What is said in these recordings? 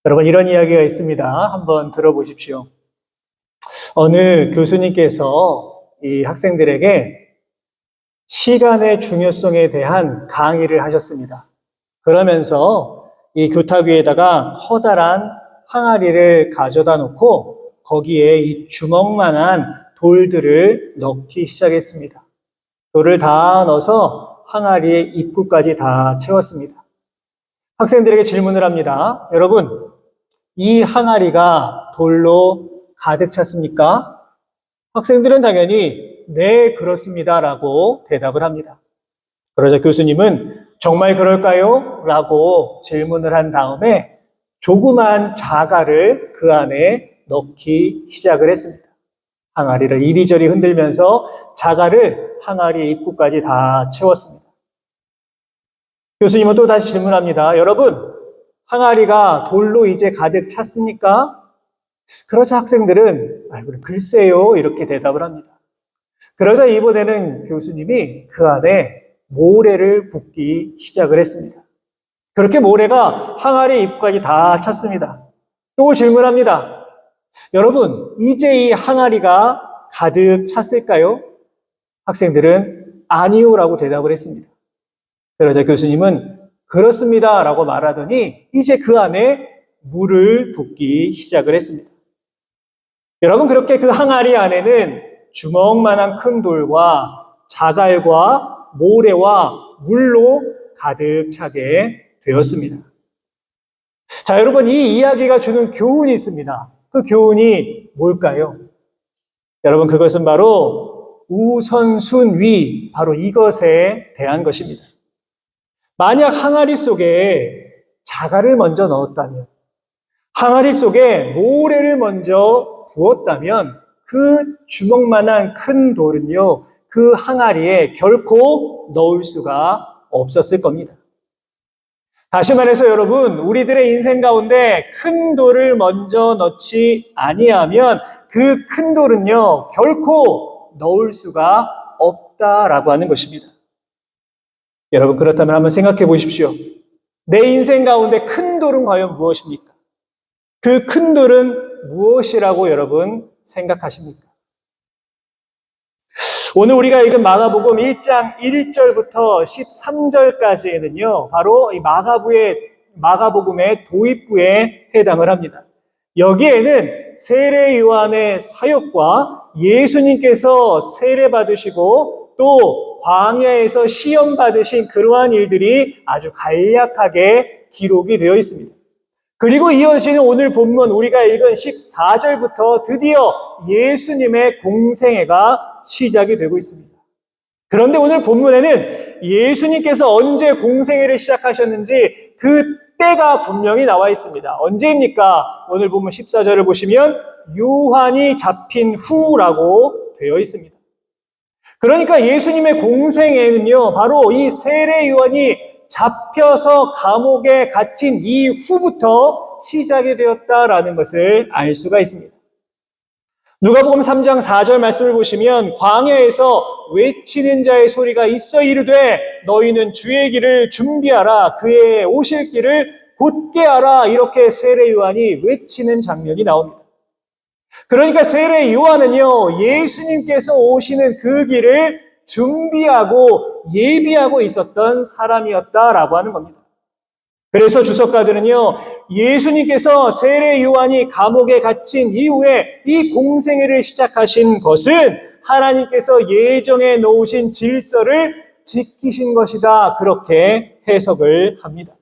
여러분, 이런 이야기가 있습니다. 한번 들어보십시오. 어느 교수님께서 이 학생들에게 시간의 중요성에 대한 강의를 하셨습니다. 그러면서 이 교탁 위에다가 커다란 항아리를 가져다 놓고 거기에 이 주먹만한 돌들을 넣기 시작했습니다. 돌을 다 넣어서 항아리의 입구까지 다 채웠습니다. 학생들에게 질문을 합니다. 여러분, 이 항아리가 돌로 가득 찼습니까? 학생들은 당연히 네, 그렇습니다 라고 대답을 합니다. 그러자 교수님은 정말 그럴까요? 라고 질문을 한 다음에 조그만 자갈을 그 안에 넣기 시작을 했습니다. 항아리를 이리저리 흔들면서 자갈을 항아리 입구까지 다 채웠습니다. 교수님은 또 다시 질문합니다. 여러분, 항아리가 돌로 이제 가득 찼습니까? 그러자 학생들은 글쎄요 이렇게 대답을 합니다. 그러자 이번에는 교수님이 그 안에 모래를 붓기 시작을 했습니다. 그렇게 모래가 항아리 입구까지 다 찼습니다. 또 질문합니다. 여러분, 이제 이 항아리가 가득 찼을까요? 학생들은 아니요라고 대답을 했습니다. 그러자 교수님은 그렇습니다 라고 말하더니 이제 그 안에 물을 붓기 시작을 했습니다. 여러분, 그렇게 그 항아리 안에는 주먹만한 큰 돌과 자갈과 모래와 물로 가득 차게 되었습니다. 자, 여러분, 이 이야기가 주는 교훈이 있습니다. 그 교훈이 뭘까요? 여러분, 그것은 바로 우선순위, 바로 이것에 대한 것입니다. 만약 항아리 속에 자갈을 먼저 넣었다면, 항아리 속에 모래를 먼저 부었다면 그 주먹만한 큰 돌은요, 그 항아리에 결코 넣을 수가 없었을 겁니다. 다시 말해서 여러분, 우리들의 인생 가운데 큰 돌을 먼저 넣지 아니하면 그 큰 돌은요, 결코 넣을 수가 없다라고 하는 것입니다. 여러분, 그렇다면 한번 생각해 보십시오. 내 인생 가운데 큰 돌은 과연 무엇입니까? 그 큰 돌은 무엇이라고 여러분 생각하십니까? 오늘 우리가 읽은 마가복음 1장 1절부터 13절까지에는요, 바로 이 마가복음의 도입부에 해당을 합니다. 여기에는 세례 요한의 사역과 예수님께서 세례 받으시고 또 광야에서 시험 받으신 그러한 일들이 아주 간략하게 기록이 되어 있습니다. 그리고 이어지는 오늘 본문 우리가 읽은 14절부터 드디어 예수님의 공생애가 시작이 되고 있습니다. 그런데 오늘 본문에는 예수님께서 언제 공생애를 시작하셨는지 그 때가 분명히 나와 있습니다. 언제입니까? 오늘 본문 14절을 보시면 요한이 잡힌 후라고 되어 있습니다. 그러니까 예수님의 공생애는요, 바로 이 세례 요한이 잡혀서 감옥에 갇힌 이후부터 시작이 되었다라는 것을 알 수가 있습니다. 누가복음 3장 4절 말씀을 보시면 광야에서 외치는 자의 소리가 있어 이르되 너희는 주의 길을 준비하라, 그의 오실 길을 곧게 하라, 이렇게 세례 요한이 외치는 장면이 나옵니다. 그러니까 세례 요한은요, 예수님께서 오시는 그 길을 준비하고 예비하고 있었던 사람이었다라고 하는 겁니다. 그래서 주석가들은요, 예수님께서 세례 요한이 감옥에 갇힌 이후에 이 공생애를 시작하신 것은 하나님께서 예정해 놓으신 질서를 지키신 것이다, 그렇게 해석을 합니다.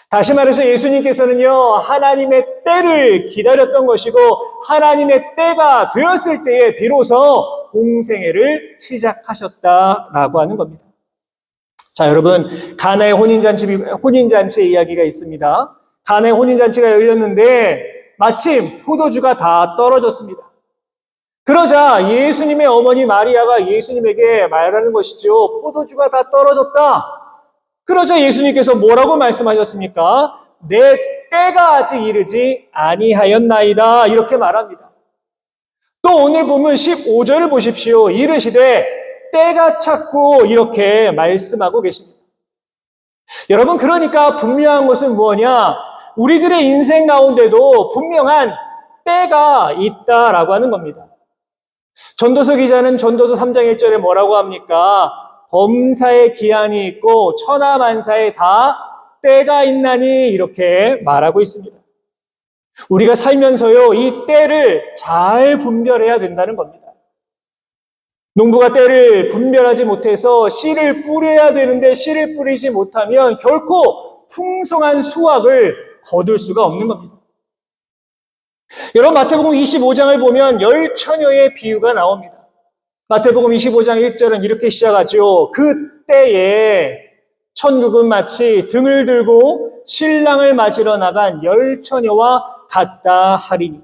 다시 말해서 예수님께서는요, 하나님의 때를 기다렸던 것이고 하나님의 때가 되었을 때에 비로소 공생애를 시작하셨다라고 하는 겁니다. 자, 여러분, 가나의 혼인잔치 이야기가 있습니다. 가나의 혼인잔치가 열렸는데 마침 포도주가 다 떨어졌습니다. 그러자 예수님의 어머니 마리아가 예수님에게 말하는 것이죠. 포도주가 다 떨어졌다. 그러자 예수님께서 뭐라고 말씀하셨습니까? 내 때가 아직 이르지 아니하였나이다, 이렇게 말합니다. 또 오늘 보면 15절을 보십시오. 이르시되 때가 찼고, 이렇게 말씀하고 계십니다. 여러분, 그러니까 분명한 것은 뭐냐? 우리들의 인생 가운데도 분명한 때가 있다라고 하는 겁니다. 전도서 기자는 전도서 3장 1절에 뭐라고 합니까? 범사에 기한이 있고 천하만사에 다 때가 있나니 이렇게 말하고 있습니다. 우리가 살면서요, 이 때를 잘 분별해야 된다는 겁니다. 농부가 때를 분별하지 못해서 씨를 뿌려야 되는데 씨를 뿌리지 못하면 결코 풍성한 수확을 거둘 수가 없는 겁니다. 여러분, 마태복음 25장을 보면 열처녀의 비유가 나옵니다. 마태복음 25장 1절은 이렇게 시작하죠. 그때에 천국은 마치 등을 들고 신랑을 맞으러 나간 열처녀와 같다 하리니.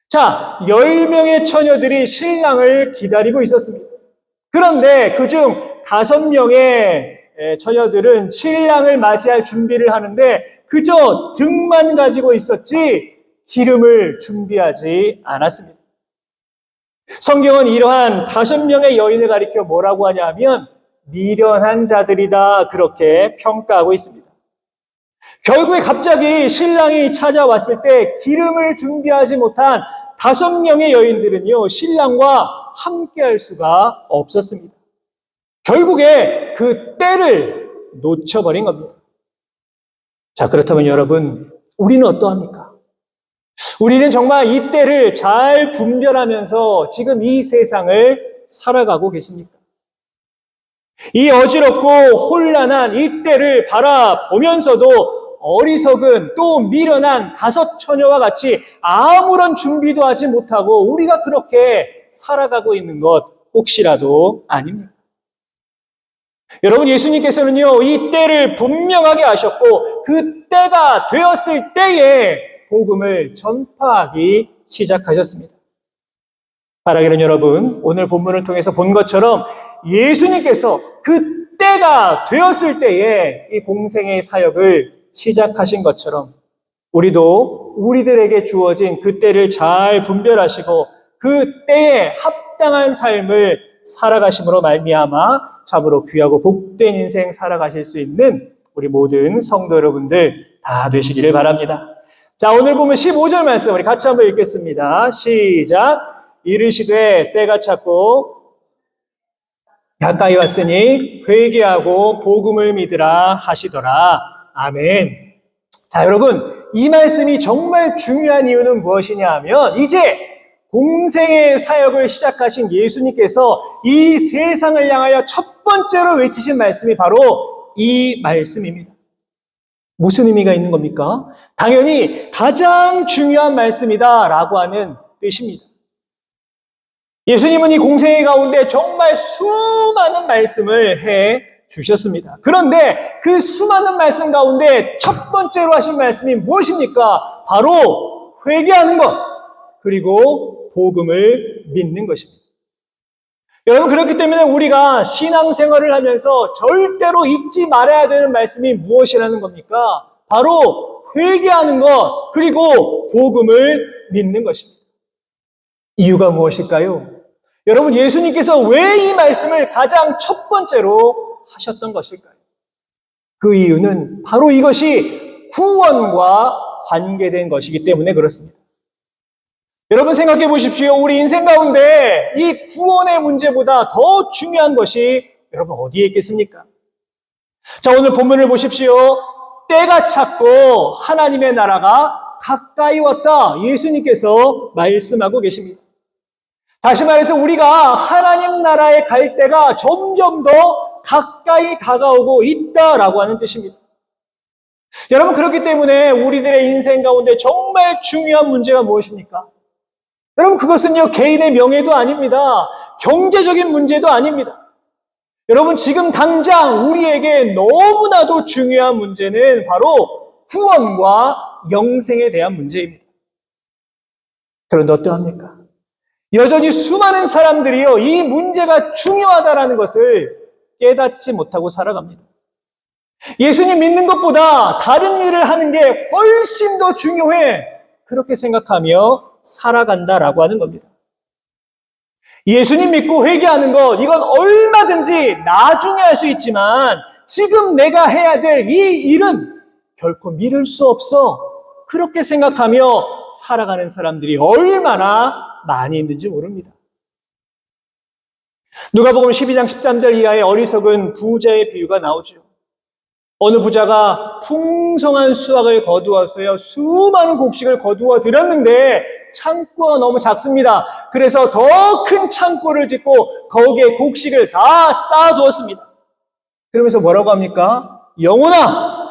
자, 10명의 처녀들이 신랑을 기다리고 있었습니다. 그런데 그중 5명의 처녀들은 신랑을 맞이할 준비를 하는데 그저 등만 가지고 있었지 기름을 준비하지 않았습니다. 성경은 이러한 5명의 여인을 가리켜 뭐라고 하냐면 미련한 자들이다, 그렇게 평가하고 있습니다. 결국에 갑자기 신랑이 찾아왔을 때 기름을 준비하지 못한 5명의 여인들은요, 신랑과 함께 할 수가 없었습니다. 결국에 그 때를 놓쳐버린 겁니다. 자, 그렇다면 여러분, 우리는 어떠합니까? 우리는 정말 이 때를 잘 분별하면서 지금 이 세상을 살아가고 계십니까? 이 어지럽고 혼란한 이 때를 바라보면서도 어리석은 또 미련한 5 처녀와 같이 아무런 준비도 하지 못하고 우리가 그렇게 살아가고 있는 것 혹시라도 아닙니까? 여러분, 예수님께서는요, 이 때를 분명하게 아셨고 그 때가 되었을 때에 복음을 전파하기 시작하셨습니다. 바라기는 여러분, 오늘 본문을 통해서 본 것처럼 예수님께서 그 때가 되었을 때에 이 공생의 사역을 시작하신 것처럼 우리도 우리들에게 주어진 그 때를 잘 분별하시고 그 때에 합당한 삶을 살아가심으로 말미암아 참으로 귀하고 복된 인생 살아가실 수 있는 우리 모든 성도 여러분들 다 되시기를 바랍니다. 자, 오늘 보면 15절 말씀 우리 같이 한번 읽겠습니다. 시작. 이르시되 때가 찼고 가까이 왔으니 회개하고 복음을 믿으라 하시더라. 아멘. 자, 여러분, 이 말씀이 정말 중요한 이유는 무엇이냐 하면 이제 공생의 사역을 시작하신 예수님께서 이 세상을 향하여 첫 번째로 외치신 말씀이 바로 이 말씀입니다. 무슨 의미가 있는 겁니까? 당연히 가장 중요한 말씀이다라고 하는 뜻입니다. 예수님은 이 공생의 가운데 정말 수많은 말씀을 해 주셨습니다. 그런데 그 수많은 말씀 가운데 첫 번째로 하신 말씀이 무엇입니까? 바로 회개하는 것, 그리고 복음을 믿는 것입니다. 여러분, 그렇기 때문에 우리가 신앙생활을 하면서 절대로 잊지 말아야 되는 말씀이 무엇이라는 겁니까? 바로 회개하는 것, 그리고 복음을 믿는 것입니다. 이유가 무엇일까요? 여러분, 예수님께서 왜 이 말씀을 가장 첫 번째로 하셨던 것일까요? 그 이유는 바로 이것이 구원과 관계된 것이기 때문에 그렇습니다. 여러분, 생각해 보십시오. 우리 인생 가운데 이 구원의 문제보다 더 중요한 것이 여러분 어디에 있겠습니까? 자, 오늘 본문을 보십시오. 때가 찼고 하나님의 나라가 가까이 왔다. 예수님께서 말씀하고 계십니다. 다시 말해서 우리가 하나님 나라에 갈 때가 점점 더 가까이 다가오고 있다라고 하는 뜻입니다. 여러분, 그렇기 때문에 우리들의 인생 가운데 정말 중요한 문제가 무엇입니까? 여러분, 그것은요, 개인의 명예도 아닙니다. 경제적인 문제도 아닙니다. 여러분, 지금 당장 우리에게 너무나도 중요한 문제는 바로 구원과 영생에 대한 문제입니다. 그런데 어떠합니까? 여전히 수많은 사람들이요, 이 문제가 중요하다라는 것을 깨닫지 못하고 살아갑니다. 예수님 믿는 것보다 다른 일을 하는 게 훨씬 더 중요해. 그렇게 생각하며 살아간다라고 하는 겁니다. 예수님 믿고 회개하는 것, 이건 얼마든지 나중에 할 수 있지만 지금 내가 해야 될 이 일은 결코 미룰 수 없어. 그렇게 생각하며 살아가는 사람들이 얼마나 많이 있는지 모릅니다. 누가복음 12장 13절 이하의 어리석은 부자의 비유가 나오죠. 어느 부자가 풍성한 수확을 거두어서요, 수많은 곡식을 거두어 들였는데 창고가 너무 작습니다. 그래서 더 큰 창고를 짓고 거기에 곡식을 다 쌓아두었습니다. 그러면서 뭐라고 합니까? 영혼아,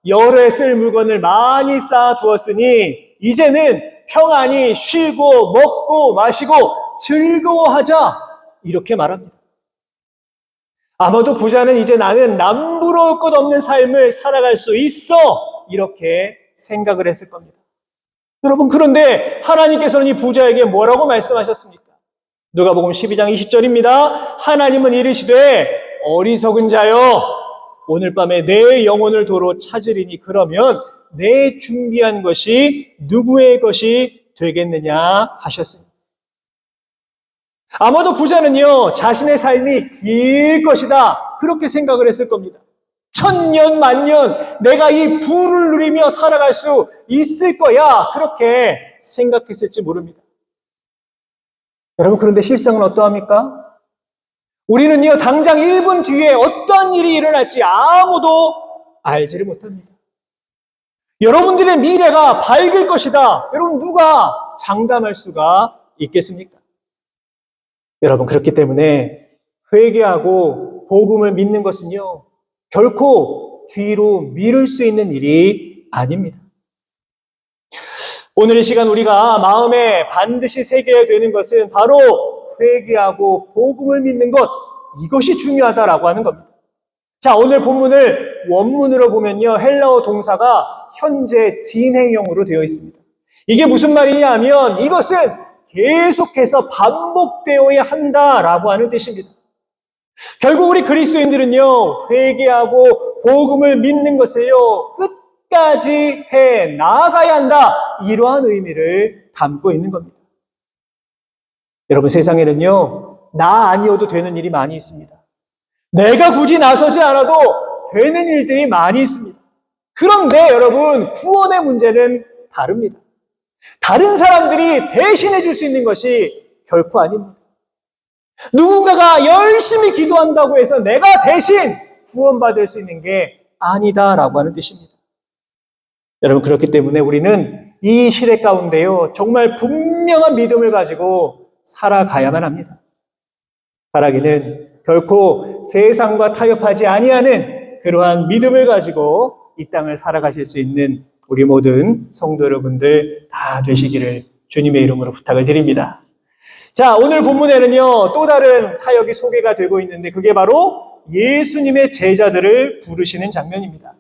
여러 해 쓸 물건을 많이 쌓아두었으니 이제는 평안히 쉬고 먹고 마시고 즐거워하자, 이렇게 말합니다. 아마도 부자는 이제 나는 남부러울 것 없는 삶을 살아갈 수 있어, 이렇게 생각을 했을 겁니다. 여러분, 그런데 하나님께서는 이 부자에게 뭐라고 말씀하셨습니까? 누가복음 12장 20절입니다. 하나님은 이르시되 어리석은 자여, 오늘 밤에 내 영혼을 도로 찾으리니 그러면 내 준비한 것이 누구의 것이 되겠느냐 하셨습니다. 아마도 부자는요, 자신의 삶이 길 것이다, 그렇게 생각을 했을 겁니다. 천년 만년 내가 이 부를 누리며 살아갈 수 있을 거야, 그렇게 생각했을지 모릅니다. 여러분, 그런데 실상은 어떠합니까? 우리는요, 당장 1분 뒤에 어떠한 일이 일어날지 아무도 알지를 못합니다. 여러분들의 미래가 밝을 것이다, 여러분 누가 장담할 수가 있겠습니까? 여러분, 그렇기 때문에 회개하고 복음을 믿는 것은요, 결코 뒤로 미룰 수 있는 일이 아닙니다. 오늘 이 시간 우리가 마음에 반드시 새겨야 되는 것은 바로 회개하고 복음을 믿는 것, 이것이 중요하다라고 하는 겁니다. 자, 오늘 본문을 원문으로 보면요, 헬라어 동사가 현재 진행형으로 되어 있습니다. 이게 무슨 말이냐 하면 이것은 계속해서 반복되어야 한다라고 하는 뜻입니다. 결국 우리 그리스도인들은요, 회개하고 복음을 믿는 것을요, 끝까지 해 나아가야 한다, 이러한 의미를 담고 있는 겁니다. 여러분, 세상에는요, 나 아니어도 되는 일이 많이 있습니다. 내가 굳이 나서지 않아도 되는 일들이 많이 있습니다. 그런데 여러분, 구원의 문제는 다릅니다. 다른 사람들이 대신해 줄 수 있는 것이 결코 아닙니다. 누군가가 열심히 기도한다고 해서 내가 대신 구원받을 수 있는 게 아니다라고 하는 뜻입니다. 여러분, 그렇기 때문에 우리는 이 시대 가운데요, 정말 분명한 믿음을 가지고 살아가야만 합니다. 바라기는 결코 세상과 타협하지 아니하는 그러한 믿음을 가지고 이 땅을 살아가실 수 있는 우리 모든 성도 여러분들 다 되시기를 주님의 이름으로 부탁을 드립니다. 자, 오늘 본문에는요, 또 다른 사역이 소개가 되고 있는데 그게 바로 예수님의 제자들을 부르시는 장면입니다.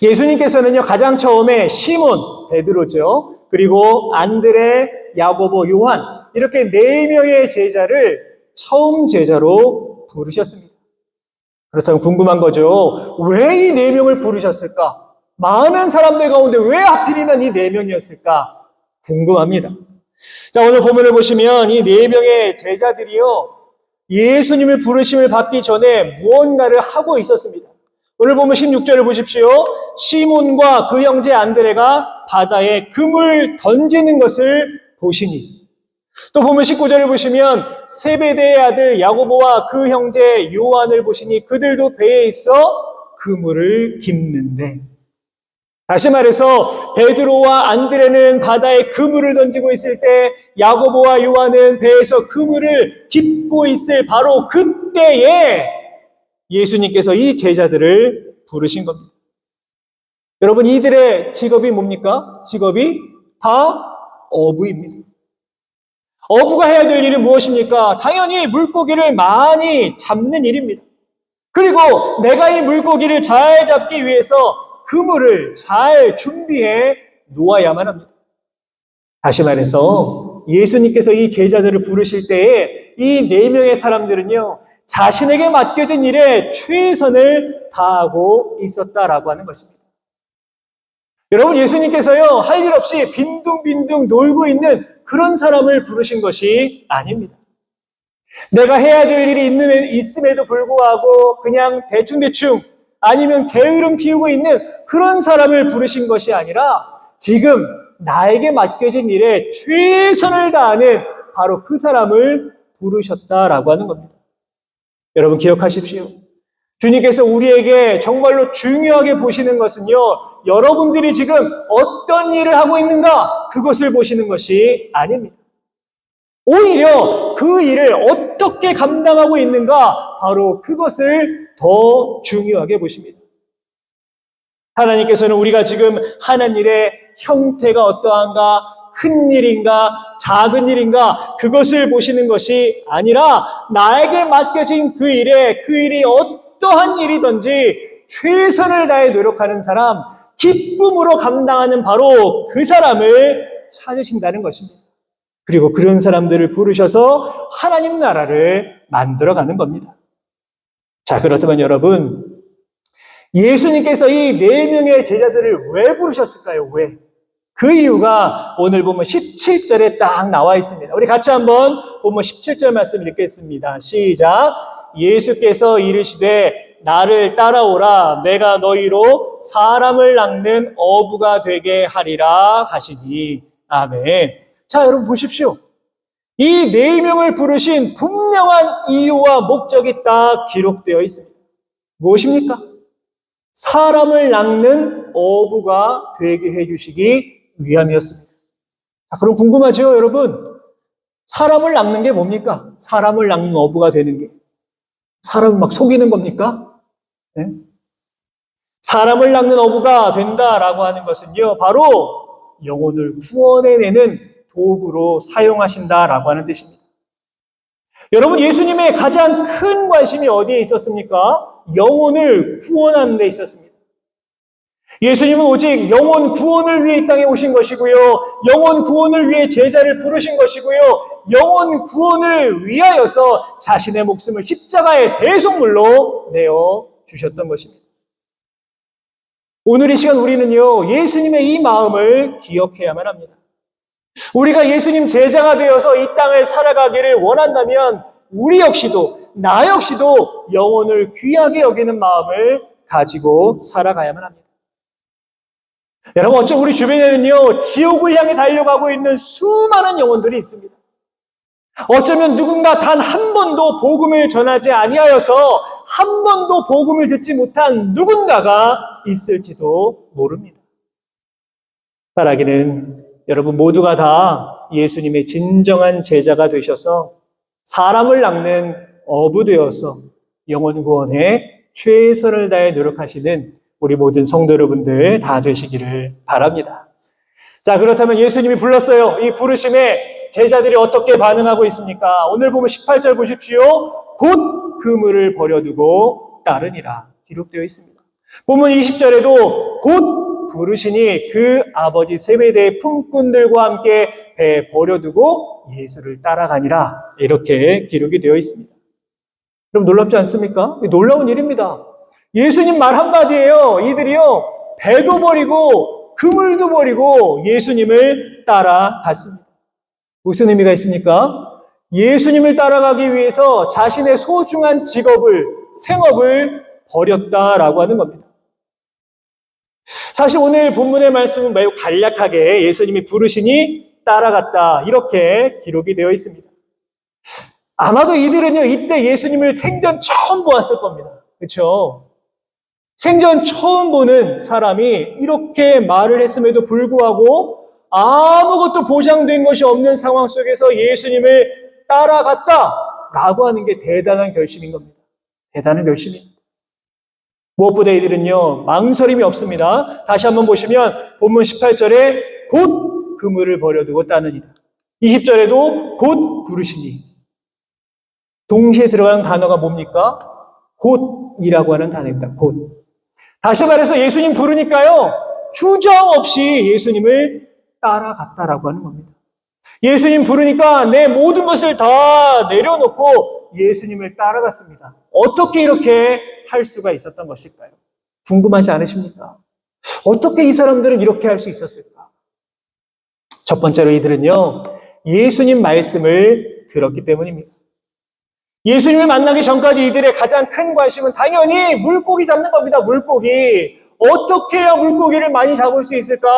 예수님께서는요, 가장 처음에 시몬, 베드로죠, 그리고 안드레, 야고보, 요한, 이렇게 4명의 제자를 처음 제자로 부르셨습니다. 그렇다면 궁금한 거죠. 왜 이 4명을 부르셨을까? 많은 사람들 가운데 왜 하필이면 이 4명이었을까? 궁금합니다. 자, 오늘 본문을 보시면 이 4명의 제자들이요, 예수님을 부르심을 받기 전에 무언가를 하고 있었습니다. 오늘 보면 16절을 보십시오. 시몬과 그 형제 안드레가 바다에 금을 던지는 것을 보시니. 또 보면 19절을 보시면 세베대의 아들 야고보와 그 형제 요한을 보시니 그들도 배에 있어 그물을 깁는데. 다시 말해서 베드로와 안드레는 바다에 그물을 던지고 있을 때 야고보와 요한은 배에서 그물을 깁고 있을 바로 그때에 예수님께서 이 제자들을 부르신 겁니다. 여러분, 이들의 직업이 뭡니까? 직업이 다 어부입니다. 어부가 해야 될 일이 무엇입니까? 당연히 물고기를 많이 잡는 일입니다. 그리고 내가 이 물고기를 잘 잡기 위해서 그물을 잘 준비해 놓아야만 합니다. 다시 말해서 예수님께서 이 제자들을 부르실 때에 이 4명의 사람들은요, 자신에게 맡겨진 일에 최선을 다하고 있었다라고 하는 것입니다. 여러분, 예수님께서요, 할 일 없이 빈둥빈둥 놀고 있는 그런 사람을 부르신 것이 아닙니다. 내가 해야 될 일이 있음에도 불구하고 그냥 대충대충 아니면 게으름 피우고 있는 그런 사람을 부르신 것이 아니라 지금 나에게 맡겨진 일에 최선을 다하는 바로 그 사람을 부르셨다라고 하는 겁니다. 여러분 기억하십시오. 주님께서 우리에게 정말로 중요하게 보시는 것은요, 여러분들이 지금 어떤 일을 하고 있는가, 그것을 보시는 것이 아닙니다. 오히려 그 일을 어떻게 감당하고 있는가, 바로 그것을 더 중요하게 보십니다. 하나님께서는 우리가 지금 하는 일의 형태가 어떠한가, 큰 일인가, 작은 일인가, 그것을 보시는 것이 아니라 나에게 맡겨진 그 일이 어떠한 일이든지 최선을 다해 노력하는 사람, 기쁨으로 감당하는 바로 그 사람을 찾으신다는 것입니다. 그리고 그런 사람들을 부르셔서 하나님 나라를 만들어가는 겁니다. 자, 그렇다면 여러분, 예수님께서 이 4명의 제자들을 왜 부르셨을까요? 왜? 그 이유가 오늘 보면 17절에 딱 나와 있습니다. 우리 같이 한번 보면 17절 말씀 읽겠습니다. 시작. 예수께서 이르시되 나를 따라오라. 내가 너희로 사람을 낚는 어부가 되게 하리라 하시니. 아멘. 자, 여러분 보십시오. 이 4명을 부르신 분명한 이유와 목적이 딱 기록되어 있습니다. 무엇입니까? 사람을 낚는 어부가 되게 해주시기 위함이었습니다. 자, 그럼 궁금하죠, 여러분? 사람을 낚는 게 뭡니까? 사람을 낚는 어부가 되는 게. 사람을 막 속이는 겁니까? 네? 사람을 낚는 어부가 된다라고 하는 것은요, 바로 영혼을 구원해내는 도구로 사용하신다라고 하는 뜻입니다. 여러분, 예수님의 가장 큰 관심이 어디에 있었습니까? 영혼을 구원하는 데 있었습니다. 예수님은 오직 영혼 구원을 위해 이 땅에 오신 것이고요. 영혼 구원을 위해 제자를 부르신 것이고요. 영혼 구원을 위하여서 자신의 목숨을 십자가의 대속물로 내어 주셨던 것입니다. 오늘 이 시간 우리는요, 예수님의 이 마음을 기억해야만 합니다. 우리가 예수님 제자가 되어서 이 땅을 살아가기를 원한다면 우리 역시도, 나 역시도 영혼을 귀하게 여기는 마음을 가지고 살아가야만 합니다. 여러분, 어쩌면 우리 주변에는요, 지옥을 향해 달려가고 있는 수많은 영혼들이 있습니다. 어쩌면 누군가 단 한 번도 복음을 전하지 아니하여서 한 번도 복음을 듣지 못한 누군가가 있을지도 모릅니다. 바라기는 여러분 모두가 다 예수님의 진정한 제자가 되셔서 사람을 낚는 어부 되어서 영혼 구원에 최선을 다해 노력하시는 우리 모든 성도 여러분들 다 되시기를 바랍니다. 자, 그렇다면 예수님이 불렀어요. 이 부르심에 제자들이 어떻게 반응하고 있습니까? 오늘 보면 18절 보십시오. 곧 그물을 버려두고 따르니라 기록되어 있습니다. 보면 20절에도 곧 부르시니 그 아버지 세베대의 품꾼들과 함께 배 버려두고 예수를 따라가니라 이렇게 기록이 되어 있습니다. 여러분 놀랍지 않습니까? 놀라운 일입니다. 예수님 말 한마디예요. 이들이요, 배도 버리고 그물도 버리고 예수님을 따라갔습니다. 무슨 의미가 있습니까? 예수님을 따라가기 위해서 자신의 소중한 직업을, 생업을 버렸다라고 하는 겁니다. 사실 오늘 본문의 말씀은 매우 간략하게 예수님이 부르시니 따라갔다 이렇게 기록이 되어 있습니다. 아마도 이들은요, 이때 예수님을 생전 처음 보았을 겁니다. 그렇죠? 생전 처음 보는 사람이 이렇게 말을 했음에도 불구하고 아무것도 보장된 것이 없는 상황 속에서 예수님을 따라갔다라고 하는 게 대단한 결심인 겁니다. 대단한 결심입니다. 무엇보다 이들은요, 망설임이 없습니다. 다시 한번 보시면 본문 18절에 곧 그물을 버려두고 따느니라. 20절에도 곧 부르시니. 동시에 들어가는 단어가 뭡니까? 곧이라고 하는 단어입니다. 곧. 다시 말해서 예수님 부르니까요, 주저 없이 예수님을 따라갔다라고 하는 겁니다. 예수님 부르니까 내 모든 것을 다 내려놓고 예수님을 따라갔습니다. 어떻게 이렇게 할 수가 있었던 것일까요? 궁금하지 않으십니까? 어떻게 이 사람들은 이렇게 할 수 있었을까? 첫 번째로 이들은요, 예수님 말씀을 들었기 때문입니다. 예수님을 만나기 전까지 이들의 가장 큰 관심은 당연히 물고기 잡는 겁니다. 물고기. 어떻게 해야 물고기를 많이 잡을 수 있을까?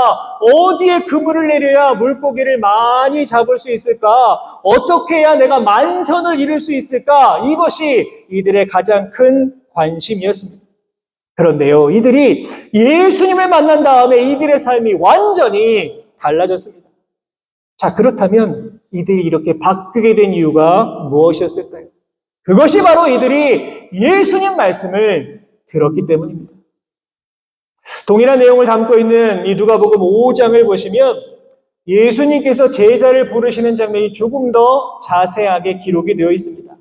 어디에 그물을 내려야 물고기를 많이 잡을 수 있을까? 어떻게 해야 내가 만선을 이룰 수 있을까? 이것이 이들의 가장 큰 관심이었습니다. 그런데요, 이들이 예수님을 만난 다음에 이들의 삶이 완전히 달라졌습니다. 자, 그렇다면 이들이 이렇게 바뀌게 된 이유가 무엇이었을까요? 그것이 바로 이들이 예수님 말씀을 들었기 때문입니다. 동일한 내용을 담고 있는 이 누가복음 5장을 보시면 예수님께서 제자를 부르시는 장면이 조금 더 자세하게 기록이 되어 있습니다.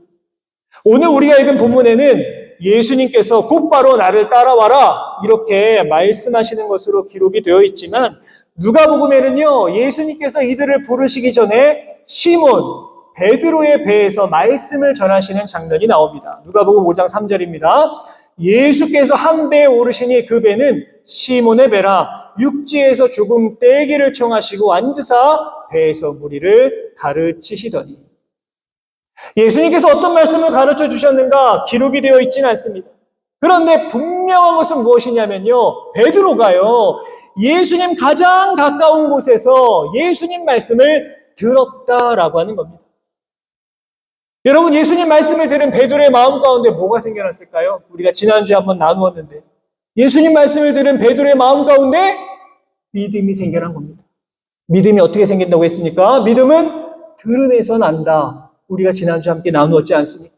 오늘 우리가 읽은 본문에는 예수님께서 곧바로 나를 따라와라 이렇게 말씀하시는 것으로 기록이 되어 있지만 누가복음에는요, 예수님께서 이들을 부르시기 전에 시몬, 베드로의 배에서 말씀을 전하시는 장면이 나옵니다. 누가복음 5장 3절입니다. 예수께서 한 배에 오르시니 그 배는 시몬의 배라 육지에서 조금 떼기를 청하시고 앉으사 배에서 무리를 가르치시더니 예수님께서 어떤 말씀을 가르쳐 주셨는가 기록이 되어 있지는 않습니다. 그런데 분명한 것은 무엇이냐면요, 베드로가요 예수님 가장 가까운 곳에서 예수님 말씀을 들었다라고 하는 겁니다. 여러분, 예수님 말씀을 들은 베드로의 마음 가운데 뭐가 생겨났을까요? 우리가 지난주에 한번 나누었는데 예수님 말씀을 들은 베드로의 마음 가운데 믿음이 생겨난 겁니다. 믿음이 어떻게 생긴다고 했습니까? 믿음은 들음에서 난다. 우리가 지난주에 함께 나누었지 않습니까?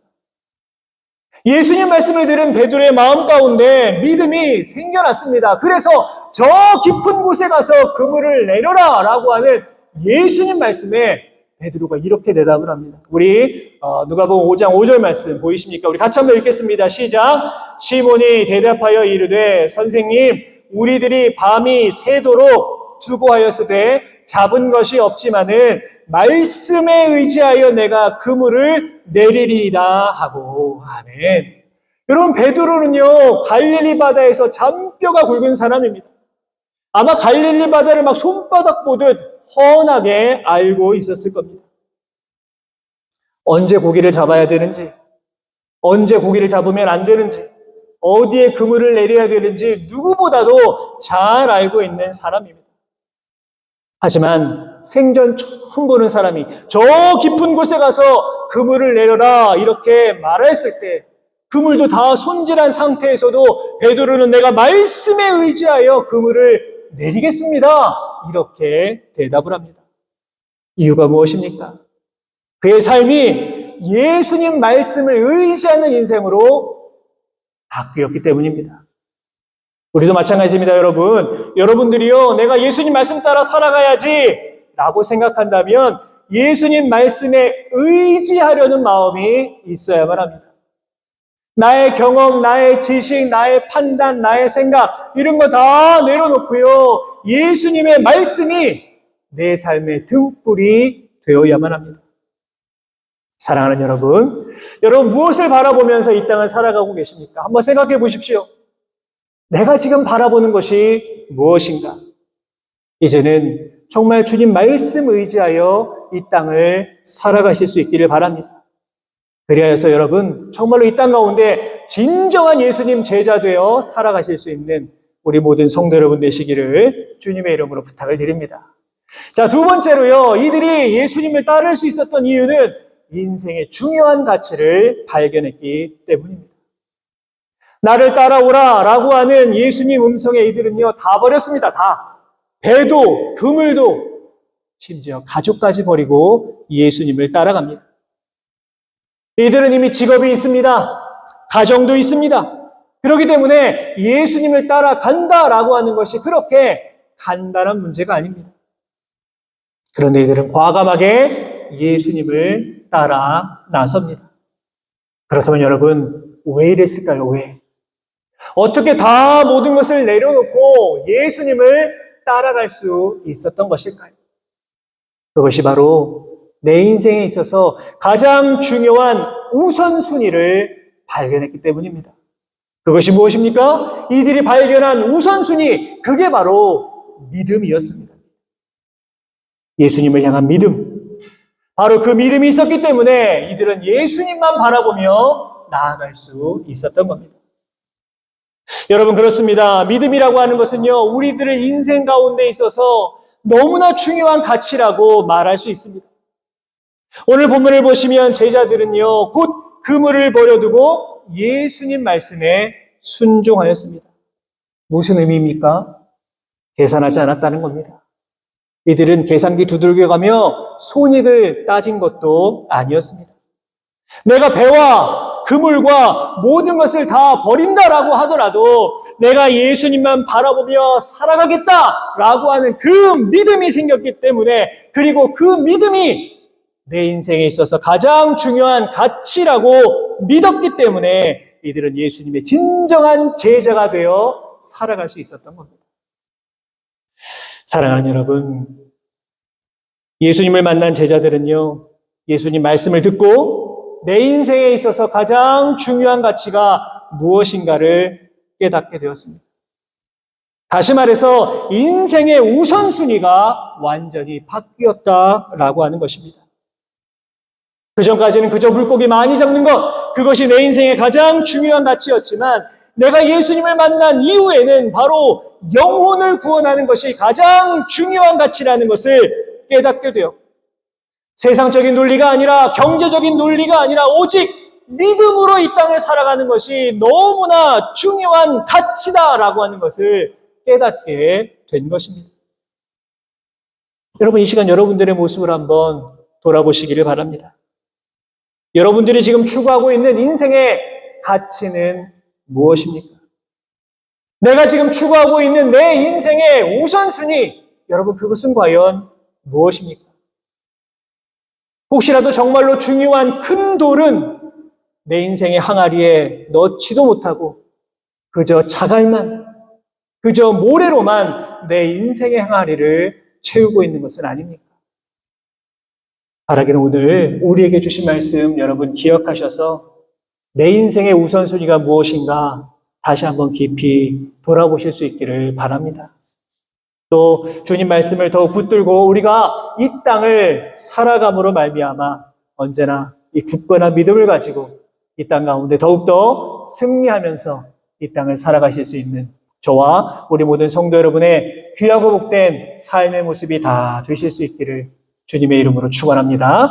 예수님 말씀을 들은 베드로의 마음 가운데 믿음이 생겨났습니다. 그래서 저 깊은 곳에 가서 그물을 내려라 라고 하는 예수님 말씀에 베드로가 이렇게 대답을 합니다. 우리 누가복음 5장 5절 말씀 보이십니까? 우리 같이 한번 읽겠습니다. 시작. 시몬이 대답하여 이르되 선생님 우리들이 밤이 새도록 수고하였으되 잡은 것이 없지만은 말씀에 의지하여 내가 그물을 내리리이다 하고. 아멘. 여러분, 베드로는요 갈릴리 바다에서 잔뼈가 굵은 사람입니다. 아마 갈릴리 바다를 막 손바닥 보듯 훤하게 알고 있었을 겁니다. 언제 고기를 잡아야 되는지, 언제 고기를 잡으면 안 되는지, 어디에 그물을 내려야 되는지 누구보다도 잘 알고 있는 사람입니다. 하지만 생전 처음 보는 사람이 저 깊은 곳에 가서 그물을 내려라 이렇게 말했을 때 그물도 다 손질한 상태에서도 베드로는 내가 말씀에 의지하여 그물을 내리겠습니다. 이렇게 대답을 합니다. 이유가 무엇입니까? 그의 삶이 예수님 말씀을 의지하는 인생으로 바뀌었기 때문입니다. 우리도 마찬가지입니다, 여러분. 여러분들이요, 내가 예수님 말씀 따라 살아가야지 라고 생각한다면 예수님 말씀에 의지하려는 마음이 있어야만 합니다. 나의 경험, 나의 지식, 나의 판단, 나의 생각 이런 거 다 내려놓고요, 예수님의 말씀이 내 삶의 등불이 되어야만 합니다. 사랑하는 여러분, 여러분 무엇을 바라보면서 이 땅을 살아가고 계십니까? 한번 생각해 보십시오. 내가 지금 바라보는 것이 무엇인가? 이제는 정말 주님 말씀 의지하여 이 땅을 살아가실 수 있기를 바랍니다. 그리하여서 여러분 정말로 이 땅 가운데 진정한 예수님 제자 되어 살아가실 수 있는 우리 모든 성도 여러분 되시기를 주님의 이름으로 부탁을 드립니다. 자, 두 번째로요, 이들이 예수님을 따를 수 있었던 이유는 인생의 중요한 가치를 발견했기 때문입니다. 나를 따라오라 라고 하는 예수님 음성에 이들은요 다 버렸습니다. 다. 배도 그물도 심지어 가족까지 버리고 예수님을 따라갑니다. 이들은 이미 직업이 있습니다. 가정도 있습니다. 그렇기 때문에 예수님을 따라간다라고 하는 것이 그렇게 간단한 문제가 아닙니다. 그런데 이들은 과감하게 예수님을 따라 나섭니다. 그렇다면 여러분, 왜 이랬을까요? 왜? 어떻게 다 모든 것을 내려놓고 예수님을 따라갈 수 있었던 것일까요? 그것이 바로 내 인생에 있어서 가장 중요한 우선순위를 발견했기 때문입니다. 그것이 무엇입니까? 이들이 발견한 우선순위, 그게 바로 믿음이었습니다. 예수님을 향한 믿음. 바로 그 믿음이 있었기 때문에 이들은 예수님만 바라보며 나아갈 수 있었던 겁니다. 여러분, 그렇습니다. 믿음이라고 하는 것은요, 우리들의 인생 가운데 있어서 너무나 중요한 가치라고 말할 수 있습니다. 오늘 본문을 보시면 제자들은요, 곧 그물을 버려두고 예수님 말씀에 순종하였습니다. 무슨 의미입니까? 계산하지 않았다는 겁니다. 이들은 계산기 두들겨가며 손익을 따진 것도 아니었습니다. 내가 배와 그물과 모든 것을 다 버린다라고 하더라도 내가 예수님만 바라보며 살아가겠다라고 하는 그 믿음이 생겼기 때문에, 그리고 그 믿음이 내 인생에 있어서 가장 중요한 가치라고 믿었기 때문에 이들은 예수님의 진정한 제자가 되어 살아갈 수 있었던 겁니다. 사랑하는 여러분, 예수님을 만난 제자들은요, 예수님 말씀을 듣고 내 인생에 있어서 가장 중요한 가치가 무엇인가를 깨닫게 되었습니다. 다시 말해서 인생의 우선순위가 완전히 바뀌었다라고 하는 것입니다. 그전까지는 그저 물고기 많이 잡는 것, 그것이 내 인생의 가장 중요한 가치였지만, 내가 예수님을 만난 이후에는 바로 영혼을 구원하는 것이 가장 중요한 가치라는 것을 깨닫게 돼요. 세상적인 논리가 아니라, 경제적인 논리가 아니라 오직 믿음으로 이 땅을 살아가는 것이 너무나 중요한 가치다라고 하는 것을 깨닫게 된 것입니다. 여러분, 이 시간 여러분들의 모습을 한번 돌아보시기를 바랍니다. 여러분들이 지금 추구하고 있는 인생의 가치는 무엇입니까? 내가 지금 추구하고 있는 내 인생의 우선순위, 여러분, 그것은 과연 무엇입니까? 혹시라도 정말로 중요한 큰 돌은 내 인생의 항아리에 넣지도 못하고 그저 자갈만, 그저 모래로만 내 인생의 항아리를 채우고 있는 것은 아닙니까? 바라기는 오늘 우리에게 주신 말씀 여러분 기억하셔서 내 인생의 우선순위가 무엇인가 다시 한번 깊이 돌아보실 수 있기를 바랍니다. 또 주님 말씀을 더욱 붙들고 우리가 이 땅을 살아감으로 말미암아 언제나 이 굳건한 믿음을 가지고 이 땅 가운데 더욱더 승리하면서 이 땅을 살아가실 수 있는 저와 우리 모든 성도 여러분의 귀하고 복된 삶의 모습이 다 되실 수 있기를 주님의 이름으로 축원합니다.